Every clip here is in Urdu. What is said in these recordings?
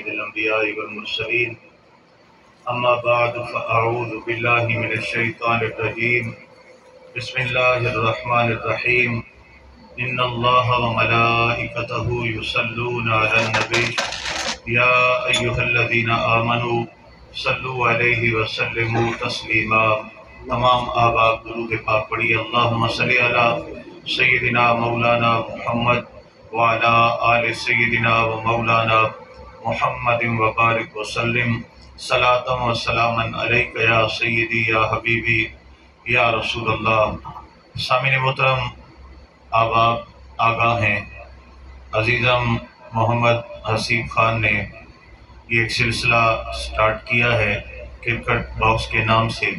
سيد الأنبياء والمرسلين أما بعد فأعوذ بالله من الشيطان الرجيم بسم الله الرحمن الرحيم إن الله وملائكته يصلون على النبي يا أيها الذين آمنوا صلوا عليه وسلموا تسلیما۔ تمام آباد درود پاک پڑھی۔ اللہم صلی علی سیدنا مولانا محمد وعلی آل سیدنا و مولانا محمد وبارک وسلم صلاۃ و سلاما علیک یا سیدی یا حبیبی یا رسول اللہ۔ سامعین محترم، آپ آگاہ ہیں، عزیزم محمد حسیب خان نے یہ ایک سلسلہ سٹارٹ کیا ہے کرکٹ باکس کے نام سے،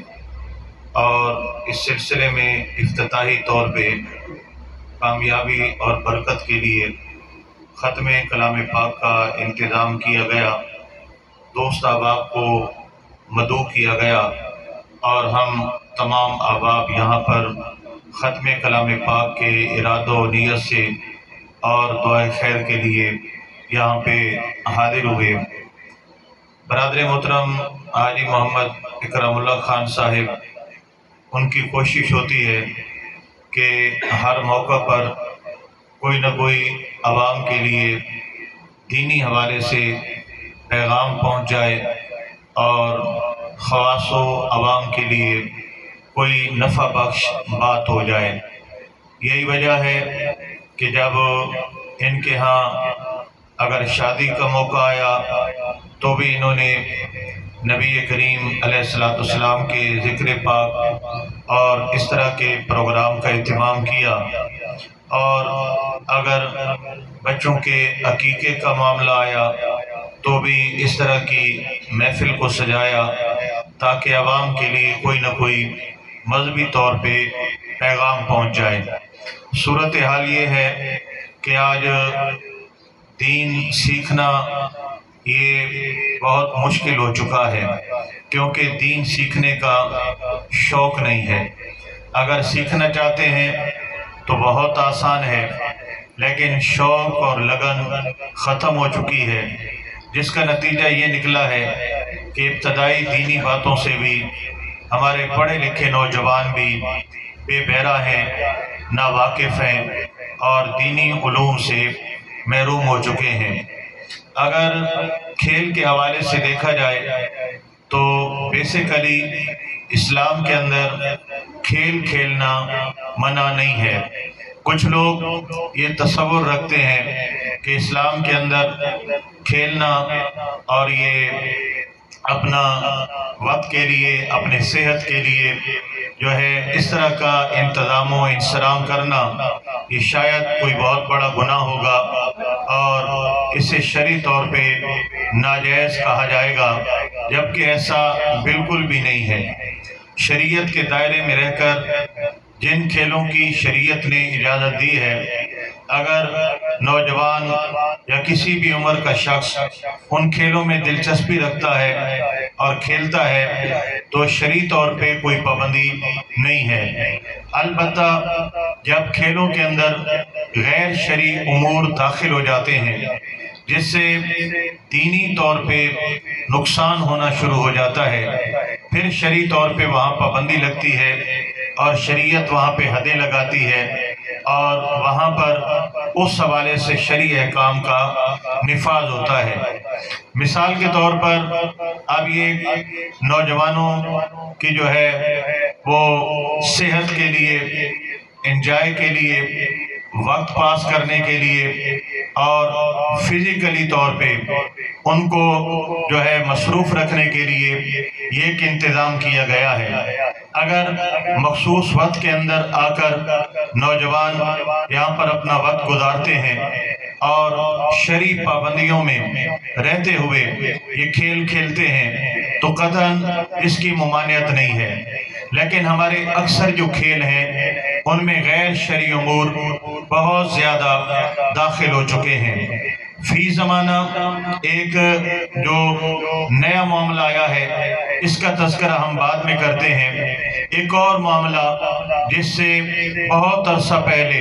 اور اس سلسلے میں افتتاحی طور پہ کامیابی اور برکت کے لیے ختم کلام پاک کا انتظام کیا گیا، دوست احباب کو مدعو کیا گیا، اور ہم تمام احباب یہاں پر ختم کلام پاک کے ارادہ و نیت سے اور دعائے خیر کے لیے یہاں پہ حاضر ہوئے۔ برادر محترم حاجی محمد اکرام اللہ خان صاحب، ان کی کوشش ہوتی ہے کہ ہر موقع پر کوئی نہ کوئی عوام کے لیے دینی حوالے سے پیغام پہنچ جائے اور خواص و عوام کے لیے کوئی نفع بخش بات ہو جائے۔ یہی وجہ ہے کہ جب ان کے ہاں اگر شادی کا موقع آیا تو بھی انہوں نے نبی کریم علیہ السلام کے ذکر پاک اور اس طرح کے پروگرام کا اہتمام کیا، اور اگر بچوں کے عقیقے کا معاملہ آیا تو بھی اس طرح کی محفل کو سجایا تاکہ عوام کے لیے کوئی نہ کوئی مذہبی طور پہ پیغام پہنچ جائے۔ صورتحال یہ ہے کہ آج دین سیکھنا یہ بہت مشکل ہو چکا ہے، کیونکہ دین سیکھنے کا شوق نہیں ہے۔ اگر سیکھنا چاہتے ہیں تو بہت آسان ہے، لیکن شوق اور لگن ختم ہو چکی ہے، جس کا نتیجہ یہ نکلا ہے کہ ابتدائی دینی باتوں سے بھی ہمارے پڑھے لکھے نوجوان بھی بے بہرہ ہیں، ناواقف ہیں، اور دینی علوم سے محروم ہو چکے ہیں۔ اگر کھیل کے حوالے سے دیکھا جائے تو بیسیکلی اسلام کے اندر کھیل کھیلنا منع نہیں ہے۔ کچھ لوگ یہ تصور رکھتے ہیں کہ اسلام کے اندر کھیلنا اور یہ اپنا وقت کے لیے، اپنے صحت کے لیے جو ہے اس طرح کا انتظام و انصرام کرنا یہ شاید کوئی بہت بڑا گناہ ہوگا، اور اسے شرعی طور پہ ناجائز کہا جائے گا، جبکہ ایسا بالکل بھی نہیں ہے۔ شریعت کے دائرے میں رہ کر جن کھیلوں کی شریعت نے اجازت دی ہے، اگر نوجوان یا کسی بھی عمر کا شخص ان کھیلوں میں دلچسپی رکھتا ہے اور کھیلتا ہے تو شرعی طور پہ کوئی پابندی نہیں ہے۔ البتہ جب کھیلوں کے اندر غیر شرعی امور داخل ہو جاتے ہیں جس سے دینی طور پہ نقصان ہونا شروع ہو جاتا ہے، پھر شرعی طور پہ وہاں پابندی لگتی ہے اور شریعت وہاں پہ حدیں لگاتی ہے، اور وہاں پر اس حوالے سے شرعی احکام کا نفاذ ہوتا ہے۔ مثال کے طور پر اب یہ نوجوانوں کی جو ہے وہ صحت کے لیے، انجوائے کے لیے، وقت پاس کرنے کے لیے اور فزیکلی طور پہ ان کو جو ہے مصروف رکھنے کے لیے یہ ایک انتظام کیا گیا ہے۔ اگر مخصوص وقت کے اندر آ کر نوجوان یہاں پر اپنا وقت گزارتے ہیں اور شرعی پابندیوں میں رہتے ہوئے یہ کھیل کھیلتے ہیں تو قطعاً اس کی ممانعت نہیں ہے، لیکن ہمارے اکثر جو کھیل ہیں ان میں غیر شرعی امور بہت زیادہ داخل ہو چکے ہیں۔ فی زمانہ ایک جو نیا معاملہ آیا ہے اس کا تذکرہ ہم بعد میں کرتے ہیں۔ ایک اور معاملہ جس سے بہت عرصہ پہلے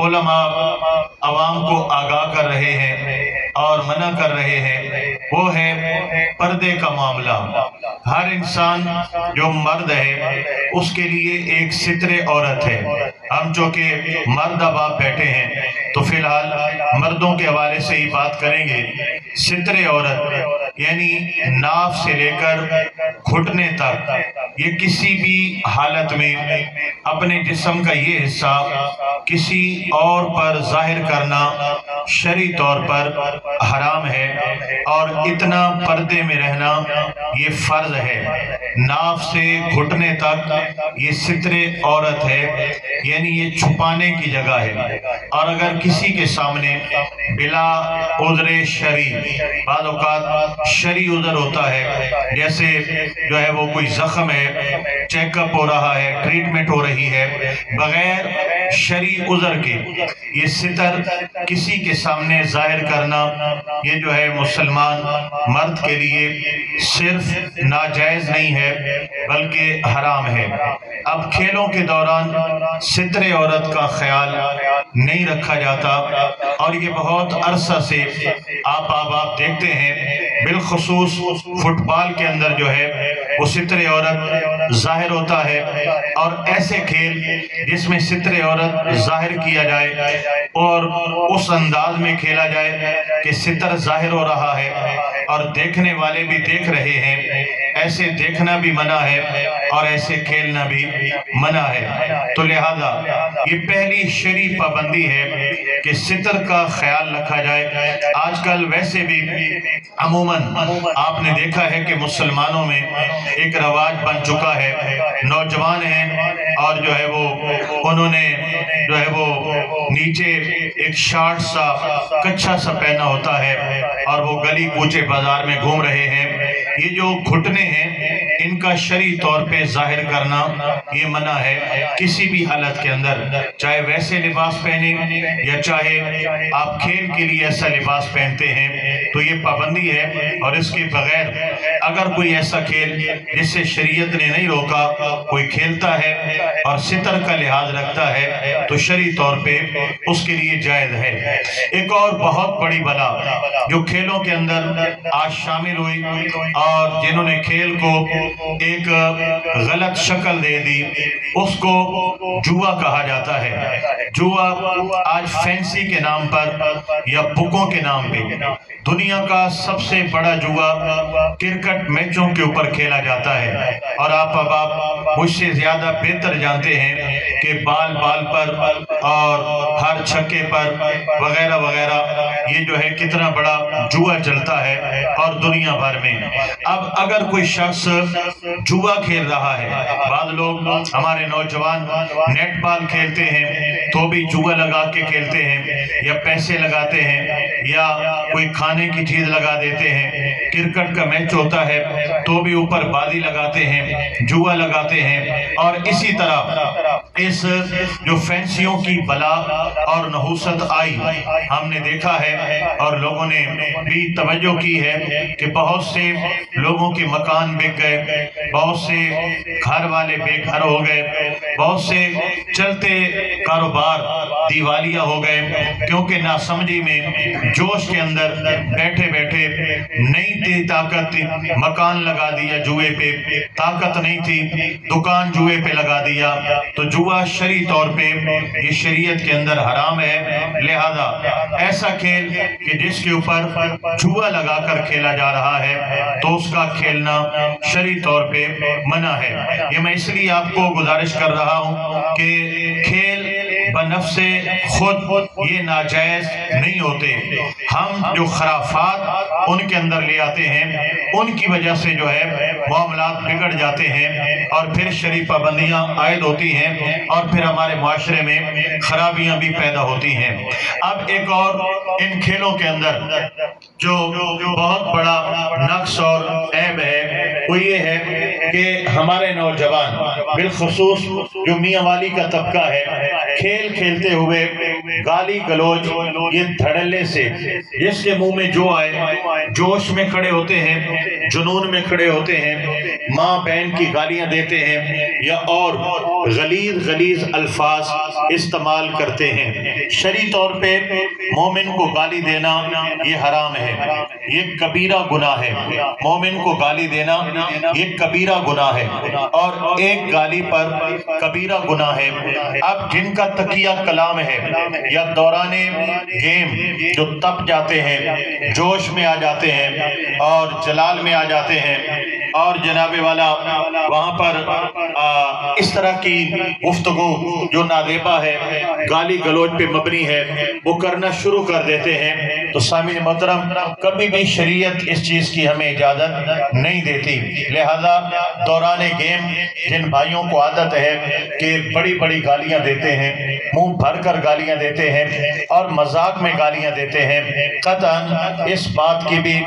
علماء عوام کو آگاہ کر رہے ہیں اور منع کر رہے ہیں، وہ ہے پردے کا معاملہ۔ ہر انسان جو مرد ہے اس کے لیے ایک ستر عورت ہے۔ ہم جو کہ مرد اب آپ بیٹھے ہیں تو فی الحال مردوں کے حوالے سے ہی بات کریں گے۔ ستر عورت یعنی ناف سے لے کر گھٹنے تک، یہ کسی بھی حالت میں اپنے جسم کا یہ حصہ کسی اور پر ظاہر کرنا شرعی طور پر حرام ہے، اور اتنا پردے میں رہنا یہ فرض ہے۔ ناف سے گھٹنے تک یہ ستر عورت ہے، یعنی یہ چھپانے کی جگہ ہے۔ اور اگر کسی کے سامنے بلا عذر شرعی، بعض اوقات شرعی عذر ہوتا ہے، جیسے جو ہے وہ کوئی زخم ہے، چیک اپ ہو رہا ہے، ٹریٹمنٹ ہو رہی ہے، بغیر شرعی عذر کے یہ ستر کسی کے سامنے ظاہر کرنا یہ جو ہے مسلمان مرد کے لیے صرف ناجائز نہیں ہے بلکہ حرام ہے۔ اب کھیلوں کے دوران ستر عورت کا خیال نہیں رکھا جاتا، اور یہ بہت عرصہ سے آپ دیکھتے ہیں، بالخصوص فٹ بال کے اندر جو ہے وہ ستر عورت ظاہر ہوتا ہے، اور ایسے کھیل جس میں ستر عورت ظاہر کیا جائے اور اس انداز میں کھیلا جائے کہ ستر ظاہر ہو رہا ہے اور دیکھنے والے بھی دیکھ رہے ہیں، ایسے دیکھنا بھی منع ہے اور ایسے کھیلنا بھی منع ہے۔ تو لہذا یہ پہلی شرعی پابندی ہے کہ ستر کا خیال رکھا جائے۔ آج کل ویسے بھی عموماً آپ نے دیکھا ہے کہ مسلمانوں میں ایک رواج بن چکا ہے، نوجوان ہیں اور جو ہے وہ انہوں نے جو ہے وہ نیچے ایک شارٹ سا کچھا سا پہنا ہوتا ہے اور وہ گلی کوچے بازار میں گھوم رہے ہیں۔ یہ جو گھٹنے ہیں ان کا شرعی طور پہ ظاہر کرنا یہ منع ہے کسی بھی حالت کے اندر، چاہے ویسے لباس پہنے یا چاہے آپ کھیل کے لیے ایسا لباس پہنتے ہیں، تو یہ پابندی ہے۔ اور اس کے بغیر اگر کوئی ایسا کھیل جس سے شریعت نے نہیں روکا کوئی کھیلتا ہے اور ستر کا لحاظ رکھتا ہے تو شرعی طور پہ اس کے لیے جائز ہے۔ ایک اور بہت بڑی بلا جو کھیلوں کے اندر آج شامل ہوئی اور جنہوں نے کھیل کو ایک غلط شکل دے دی، اس کو جوا کہا جاتا ہے۔ جوا آج فینسی کے نام پر یا بکوں کے نام پہ دنیا کا سب سے بڑا جوا کرکٹ میچوں کے اوپر کھیلا جاتا ہے، اور آپ مجھ سے زیادہ بہتر جانتے ہیں کہ بال پر اور ہر چھکے پر وغیرہ وغیرہ یہ جو ہے کتنا بڑا جوا چلتا ہے اور دنیا بھر میں۔ اب اگر کوئی شخص جوا کھیل رہا ہے، بعض لوگ ہمارے نوجوان نیٹ بال کھیلتے ہیں تو بھی جوا لگا کے کھیلتے ہیں، یا پیسے لگاتے ہیں یا کوئی کھانے کی چیز لگا دیتے ہیں۔ کرکٹ کا میچ ہوتا ہے تو بھی اوپر بازی لگاتے ہیں، جوا لگاتے ہیں، اور اسی طرح اس جو فینسیوں کی بلا اور نحوست آئی ہم نے دیکھا ہے، اور لوگوں نے بھی توجہ کی ہے کہ بہت سے لوگوں کے مکان بک گئے، بہت سے گھر والے بے گھر ہو گئے، بہت سے چلتے کاروبار دیوالیہ ہو گئے، کیونکہ ناسمجھی میں جوش کے اندر بیٹھے بیٹھے نہیں تھی طاقت، مکان لگا دیا جوئے پہ، طاقت نہیں تھی دکان جوئے پہ لگا دیا۔ تو جوا شرعی طور پہ یہ شریعت کے اندر حرام ہے، لہذا ایسا کھیل کہ جس کے اوپر جوا لگا کر کھیلا جا رہا ہے تو اس کا کھیلنا شرعی طور پہ منع ہے۔ یہ میں اس لیے آپ کو گزارش کر رہا ہوں کہ کھیل بنفس خود یہ ناجائز نہیں ہوتے، ہم جو خرافات ان کے اندر لے آتے ہیں ان کی وجہ سے جو ہے معاملات بگڑ جاتے ہیں، اور پھر شرعی پابندیاں عائد ہوتی ہیں اور پھر ہمارے معاشرے میں خرابیاں بھی پیدا ہوتی ہیں۔ اب ایک اور ان کھیلوں کے اندر جو بہت بڑا نقص اور عیب ہے وہ یہ ہے کہ ہمارے نوجوان بالخصوص جو میاں والی کا طبقہ ہے، کھیل کھیلتے ہوئے گالی گلوچ یہ دھڑلے سے جس کے منہ میں جو آئے جوش میں کھڑے ہوتے ہیں، جنون میں کھڑے ہوتے ہیں، ماں بہن کی گالیاں دیتے ہیں یا اور غلیظ غلیظ الفاظ استعمال کرتے ہیں۔ شرعی طور پہ مومن کو گالی دینا یہ حرام ہے، یہ کبیرہ گناہ ہے۔ مومن کو گالی دینا یہ کبیرہ گناہ ہے، اور ایک گالی پر کبیرہ گناہ ہے۔ اب جن کا تقیہ کلام ہے یا دوران گیم جو تپ جاتے ہیں، جوش میں آ جاتے ہیں اور جلال میں آ جاتے ہیں، اور جناب والا وہاں پر اس طرح کی گفتگو جو نادیبہ ہے، گالی گلوچ پہ مبنی ہے، وہ کرنا شروع کر دیتے ہیں، تو سامعین محترم کبھی بھی شریعت اس چیز کی ہمیں اجازت نہیں دیتی۔ لہذا دوران گیم جن بھائیوں کو عادت ہے کہ بڑی بڑی گالیاں دیتے ہیں، منہ بھر کر گالیاں دیتے ہیں اور مذاق میں گالیاں دیتے ہیں، قطعاً اس بات کی بھی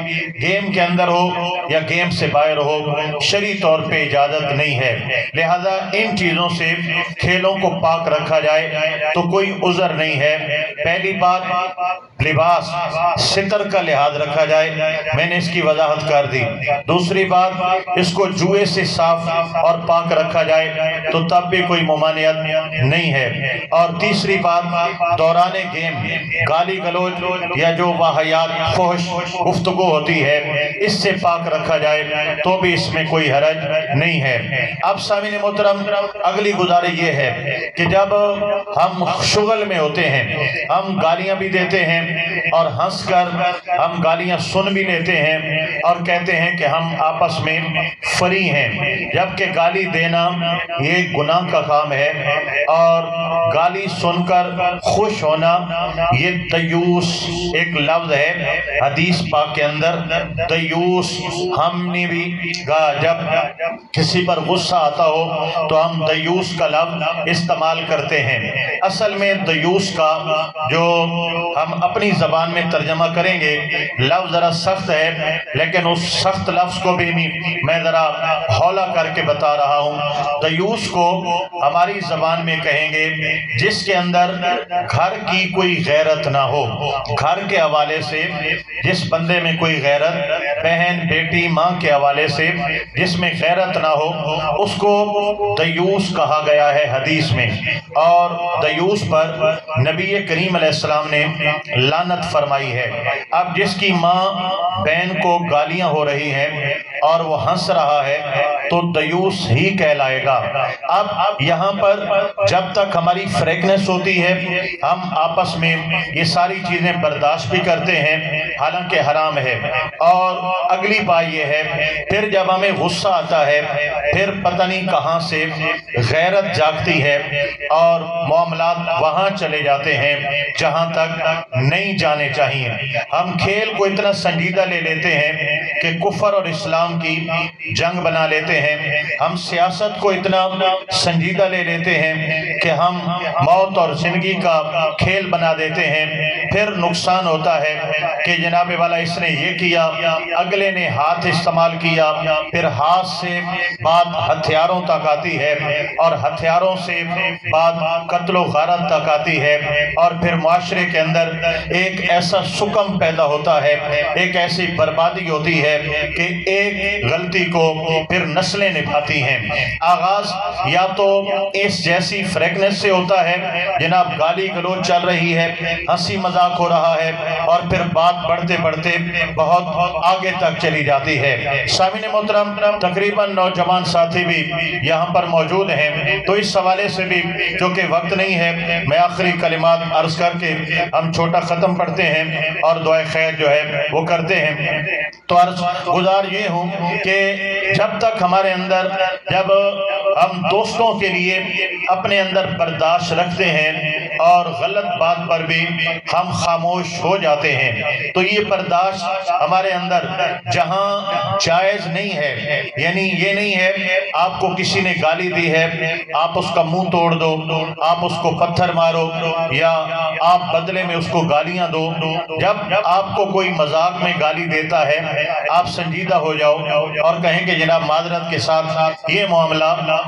گیم کے اندر ہو یا گیم سے باہر ہو شرعی طور پہ اجازت نہیں ہے۔ لہذا ان چیزوں سے کھیلوں کو پاک رکھا جائے تو کوئی عذر نہیں ہے۔ پہلی بات لباس ستر کا لحاظ رکھا جائے، میں نے اس کی وضاحت کر دی۔ دوسری بات اس کو جوئے سے صاف اور پاک رکھا جائے تو تب بھی کوئی ممانعت نہیں ہے۔ اور تیسری بات دوران گیم گالی گلوچ یا جو واہیات فحش گفتگو ہوتی ہے اس سے پاک رکھا جائے تو بھی اس میں کوئی حرج نہیں ہے۔ اب سامعین محترم اگلی گزارش یہ ہے کہ جب ہم شغل میں ہوتے ہیں، ہم گالیاں بھی دیتے ہیں اور ہنس کر ہم گالیاں سن بھی لیتے ہیں اور کہتے ہیں کہ ہم آپس میں فری ہیں، جبکہ گالی دینا یہ گناہ کا کام ہے، اور گالی سن کر خوش ہونا یہ دیوس ایک لفظ ہے حدیث پاک کے اندر۔ دیوس ہم نے بھی جب کسی پر غصہ آتا ہو تو ہم دیوس کا لفظ استعمال کرتے ہیں۔ اصل میں دیوس کا جو ہم اپنی زبان میں ترجمہ کریں گے لفظ ذرا سخت ہے، لیکن اس سخت لفظ کو بھی میں ذرا ہولا کر کے بتا رہا ہوں۔ دیوس کو ہماری زبان میں کہیں گے جس کے اندر گھر کی کوئی غیرت نہ ہو، گھر کے حوالے سے جس بندے میں کوئی غیرت، بہن بیٹی ماں کے حوالے سے جس میں غیرت نہ ہو اس کو دیوس کہا گیا ہے حدیث میں، اور دیوس پر نبی کریم علیہ السلام نے لعنت فرمائی ہے۔ اب جس کی ماں بہن کو گالیاں ہو رہی ہیں اور وہ ہنس رہا ہے تو دیوس ہی کہلائے گا۔ اب یہاں پر جب تک ہماری فریکنس ہوتی ہے ہم آپس میں یہ ساری چیزیں برداشت بھی کرتے ہیں، حالانکہ حرام ہے۔ اور اگلی بات یہ ہے پھر جب ہمیں غصہ آتا ہے پھر پتہ نہیں کہاں سے غیرت جاگتی ہے اور معاملات وہاں چلے جاتے ہیں جہاں تک نہیں جانے چاہیے۔ ہم کھیل کو اتنا سنجیدہ لے لیتے ہیں کہ کفر اور اسلام کی جنگ بنا لیتے ہیں، ہم سیاست کو اتنا سنجیدہ لے لیتے ہیں کہ ہم موت اور زندگی کا کھیل بنا دیتے ہیں۔ پھر نقصان ہوتا ہے کہ جناب والا اس نے یہ کیا، اگلے نے ہاتھ استعمال کیا، پھر ہاتھ سے بات ہتھیاروں تک آتی ہے اور ہتھیاروں سے بات قتل و غارت تک آتی ہے، اور پھر معاشرے کے اندر ایک ایسا سکم پیدا ہوتا ہے، ایک ایسی بربادی ہوتی ہے کہ ایک غلطی کو پھر نسلیں نبھاتی ہیں۔ آغاز یا تو اس جیسی فریکنس سے ہوتا ہے، جناب گالی گلوچ چل رہی ہے، ہنسی مذاق ہو رہا ہے، اور پھر بات بڑھتے بڑھتے بہت آگے تک چلی جاتی ہے۔ سامعین محترم تقریباً نوجوان ساتھی بھی یہاں پر موجود ہیں، تو اس حوالے سے بھی چونکہ وقت نہیں ہے میں آخری کلمات عرض کر کے ہم چھوٹا ختم پڑھتے ہیں اور دعائے خیر جو ہے وہ کرتے ہیں۔ تو عرض گزار یہ ہوں کہ جب تک ہمارے اندر جب ہم دوستوں کے لیے اپنے اندر برداشت رکھتے ہیں اور غلط بات پر بھی ہم خاموش ہو جاتے ہیں تو یہ برداشت ہمارے اندر جہاں جائز نہیں ہے، یعنی یہ نہیں ہے آپ کو کسی نے گالی دی ہے آپ اس کا منہ توڑ دو، آپ اس کو پتھر مارو یا آپ بدلے میں اس کو گالیاں دو۔ جب آپ کو کوئی مذاق میں گالی دیتا ہے آپ سنجیدہ ہو جاؤ اور کہیں کہ جناب معذرت کے ساتھ یہ معاملہ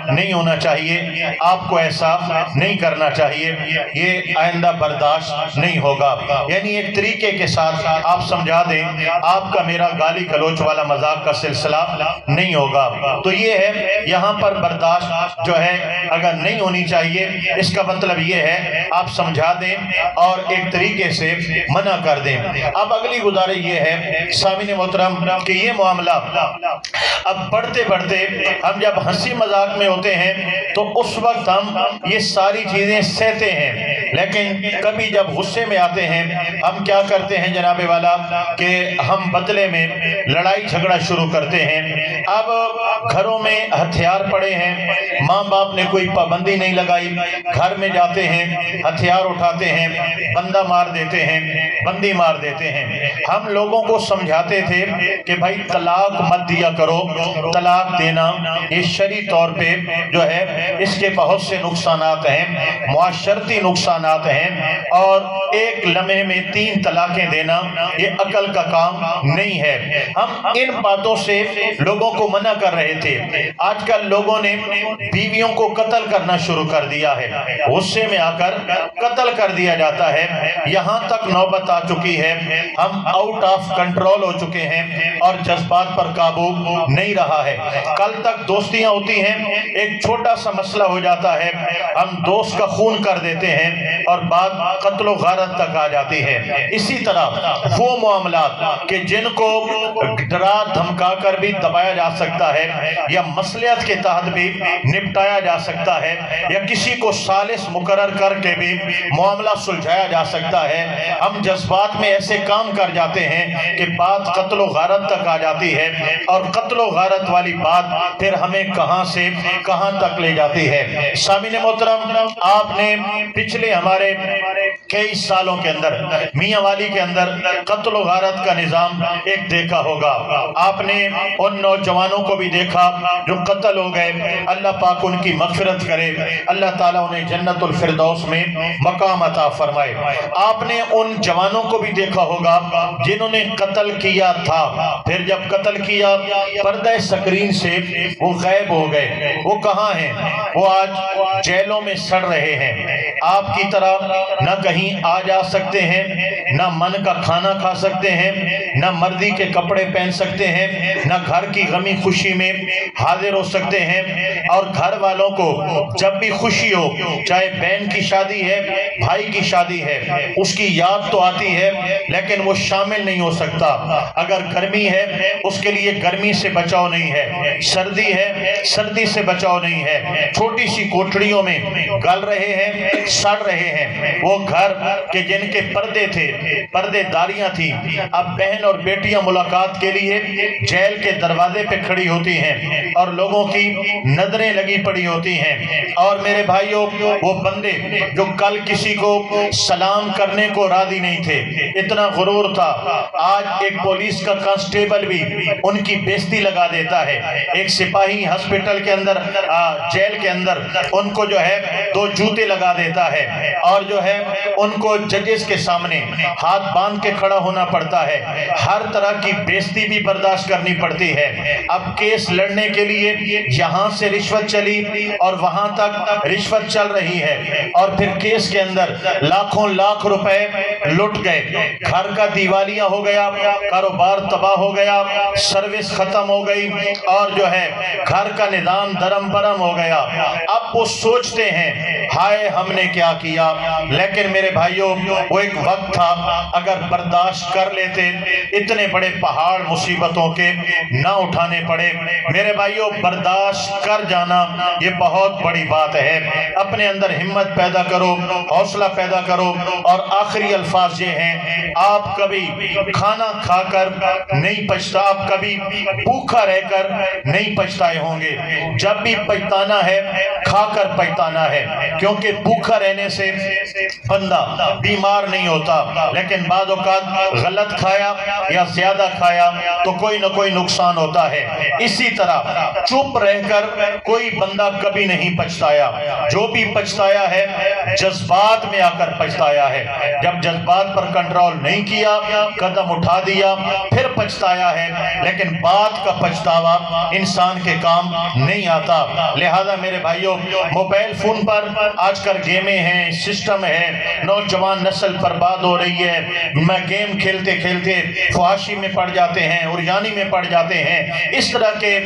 نہیں ہونا چاہیے، آپ کو ایسا نہیں کرنا چاہیے، یہ آئندہ برداشت نہیں ہوگا۔ یعنی ایک طریقے کے ساتھ آپ سمجھا دیں آپ کا میرا گالی گلوچ والا مذاق کا سلسلہ نہیں ہوگا۔ تو یہ ہے یہاں پر برداشت جو ہے اگر نہیں ہونی چاہیے، اس کا مطلب یہ ہے آپ سمجھا دیں اور ایک طریقے سے منع کر دیں۔ اب اگلی گزارش یہ ہے سامعین محترم کہ یہ معاملہ اب بڑھتے بڑھتے ہم جب ہنسی مذاق میں ہوتے ہیں تو اس وقت ہم یہ ساری چیزیں سہتے ہیں، لیکن کبھی جب غصے میں آتے ہیں ہم کیا کرتے ہیں جناب والا کہ ہم بدلے میں لڑائی جھگڑا شروع کرتے ہیں۔ اب گھروں میں ہتھیار پڑے ہیں، ماں باپ نے کوئی پابندی نہیں لگائی، گھر میں جاتے ہیں ہتھیار اٹھاتے ہیں، بندہ مار دیتے ہیں، بندی مار دیتے ہیں۔ ہم لوگوں کو سمجھاتے تھے کہ بھائی طلاق مت دیا کرو، طلاق دینا یہ شرعی طور پہ جو ہے اس کے بہت سے نقصانات ہیں، معاشرتی نقصانات ہیں، اور ایک لمحے میں 3 طلاقیں دینا یہ عقل کا کام نہیں ہے۔ ہم ان باتوں سے لوگوں کو منع کر رہے تھے۔ آج کل لوگوں نے بیویوں کو قتل کرنا شروع کر دیا ہے، غصے میں آ کر قتل کر دیا جاتا ہے، یہاں تک نوبت آ چکی ہے ہم آؤٹ آف کنٹرول ہو چکے ہیں اور جذبات پر قابو نہیں رہا ہے۔ کل تک دوستیاں ہوتی ہیں، ایک چھوٹا سا مسئلہ ہو جاتا ہے ہم دوست کا خون کر دیتے ہیں اور بات قتل و غارت تک آ جاتی ہے۔ اسی طرح وہ معاملات کہ جن کو ڈرا دھمکا کر بھی دبایا جا سکتا ہے یا مصلحت کے تحت بھی نپٹایا جا سکتا ہے یا کسی کو ثالث مقرر کر کے بھی معاملہ سلجھایا جا سکتا ہے، ہم جذبات میں ایسے کام کر جاتے ہیں کہ بات قتل و غارت تک آ جاتی ہے، اور قتل و غارت والی بات پھر ہمیں کہاں سے کہاں تک لے جاتی ہے۔ سامعین محترم، آپ نے پچھلے ہمارے کئی سالوں کے اندر میاں والی کے اندر قتل و غارت کا نظام ایک دیکھا ہوگا۔ آپ نے ان نوجوانوں کو بھی دیکھا جو قتل ہو گئے، اللہ پاک ان کی مغفرت کرے، اللہ تعالیٰ انہیں جنت الفردوس میں مقام عطا فرمائے۔ آپ نے ان جوانوں کو بھی دیکھا ہوگا جنہوں نے قتل کیا تھا، پھر جب قتل کیا پردہ سکرین سے وہ غائب ہو گئے، وہ کہاں ہیں؟ وہ آج جیلوں میں سڑ رہے ہیں۔ آپ کی طرح نہ کہیں آ جا سکتے ہیں، نہ من کا کھانا کھا سکتے ہیں، نہ مرضی کے کپڑے پہن سکتے ہیں، نہ گھر کی غمی خوشی میں حاضر ہو سکتے ہیں، اور گھر والوں کو جب بھی خوشی ہو، چاہے بہن کی شادی ہے، بھائی کی شادی ہے، اس کی یاد تو آتی ہے لیکن وہ شامل نہیں ہو سکتا۔ اگر گرمی ہے اس کے لیے گرمی سے بچاؤ نہیں ہے، سردی ہے سردی سے بچاؤ نہیں ہے، چھوٹی سی کوٹڑیوں میں گل رہے ہیں، سڑ رہے ہیں۔ وہ گھر کہ جن کے پردے تھے، پردے داریاں تھیں، اب بہن اور بیٹیاں ملاقات کے لیے جیل کے دروازے پہ کھڑی ہوتی ہیں اور لوگوں کی نظریں لگی پڑی ہوتی ہیں۔ اور میرے بھائیوں، وہ بندے جو کل کسی کو سلام کرنے کو راضی نہیں تھے، اتنا غرور تھا، آج ایک پولیس کا کانسٹیبل بھی ان کی بےزتی لگا دیتا ہے، ایک سپاہی ہسپیٹل کے اندر جیل کے اندر ان کو جو ہے 2 جوتے لگا دیتا ہے، اور جو ہے ان کو ججز کے سامنے ہاتھ باندھ کے کھڑا ہونا پڑتا ہے، ہر طرح کی بےزتی بھی برداشت کرنی پڑتی ہے۔ اب کیس لڑنے کے لیے یہاں سے رشوت چلی اور وہاں تک رشوت چل رہی ہے، اور پھر کیس کے اندر لاکھوں لاکھ روپے لٹ گئے، گھر کا دیوالیہ ہو گیا، کاروبار تباہ ہو گیا، سروس ختم ہو گئی، اور جو ہے گھر کا نظام درم برم ہو گیا۔ اب وہ سوچتے ہیں ہائے ہم نے کیا کیا، لیکن میرے بھائیوں وہ ایک وقت تھا اگر برداشت کر لیتے اتنے بڑے پہاڑ مصیبتوں کے نہ اٹھانے پڑے۔ میرے بھائیوں، برداشت کر جانا یہ بہت بڑی بات ہے۔ اپنے اندر ہمت پیدا کرو، حوصلہ پیدا کرو، اور آخری الفاظ یہ ہیں، آپ کبھی کھانا کھا کر نہیں پچھتا، آپ کبھی بھوکا رہ کر نہیں پچھتائے ہوں گے۔ جب بھی پچھتانا ہے کھا کر پچھتانا ہے، کیونکہ بھوکا رہنے سے بندہ بیمار نہیں ہوتا، لیکن بعض اوقات غلط کھایا یا زیادہ کھایا تو کوئی نہ کوئی نقصان ہوتا ہے۔ اسی طرح چپ رہ کر کوئی بندہ کبھی نہیں پچھتایا، جو بھی پچھتایا ہے جذبات میں آ کر پچھتایا ہے۔ جب جذبات پر کنٹرول نہیں کیا، قدم اٹھا دیا، پھر پچھتایا ہے، لیکن بات کا پچھتاوا انسان کے کام نہیں آتا۔ لہذا میرے بھائیوں، موبائل فون پر آج کل گیمیں ہیں، سسٹم ہے، نوجوان نسل برباد ہو رہی ہے۔ میں گیم کھیلتے کھیلتے فحاشی میں پڑ جاتے ہیں، عریانی میں پڑ جاتے ہیں۔ اس طرح کے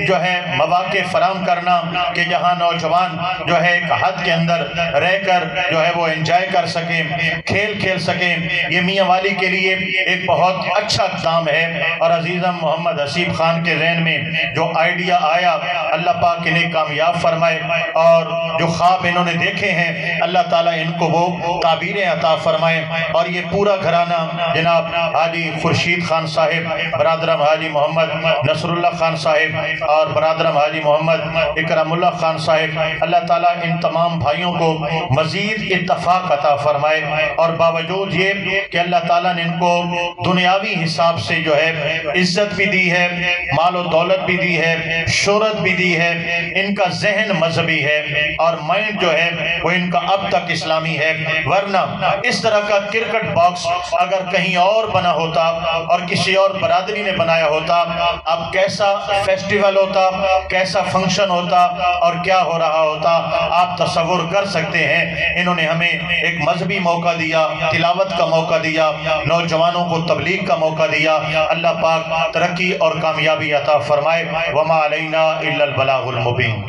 جو ہے مواقع فراہم کرنا کہ جہاں نوجوان جو ہے ایک حد کے اندر رہ کر جو ہے وہ انجوائے کر سکیں، کھیل کھیل سکیں، یہ میاں والی کے لیے ایک بہت اچھا اقدام ہے۔ اور عزیزم محمد حسیب خان کے ذہن میں جو آئیڈیا آیا، اللہ پاک انہیں کامیاب فرمائے، اور جو خواب انہوں نے دیکھے ہیں اللہ تعالیٰ ان کو وہ تعبیریں عطا فرمائے۔ اور یہ پورا گھرانہ جناب حاجی خورشید خان صاحب، برادرم حاجی محمد نصر اللہ خان صاحب اور برادرم حاجی محمد اکرم اللہ خان صاحب، اللہ تعالیٰ ان تمام بھائیوں کو مزید اتفاق عطا فرمائے۔ اور باوجود یہ کہ اللہ تعالیٰ نے ان کو دنیاوی حساب سے جو ہے عزت بھی دی ہے، مال و دولت بھی دی ہے، شہرت بھی دی ہے، ان کا ذہن مذہبی ہے اور مائنڈ جو ہے وہ ان کا اب تک اسلامی ہے۔ ورنہ اس طرح کا کرکٹ باکس اگر کہیں اور بنا ہوتا اور کسی اور برادری نے بنایا ہوتا، اب کیسا فیسٹیول ہوتا، کیسا فنکشن ہوتا اور کیا ہو رہا ہوتا، آپ تصور کر سکتے ہیں۔ انہوں نے ہمیں ایک مذہبی موقع دیا، تلاوت کا موقع دیا، نوجوانوں کو تبلیغ کا موقع دیا۔ اللہ پاک ترقی اور کامیابی عطا فرمائے۔ وما علینا الا البلاغ المبین۔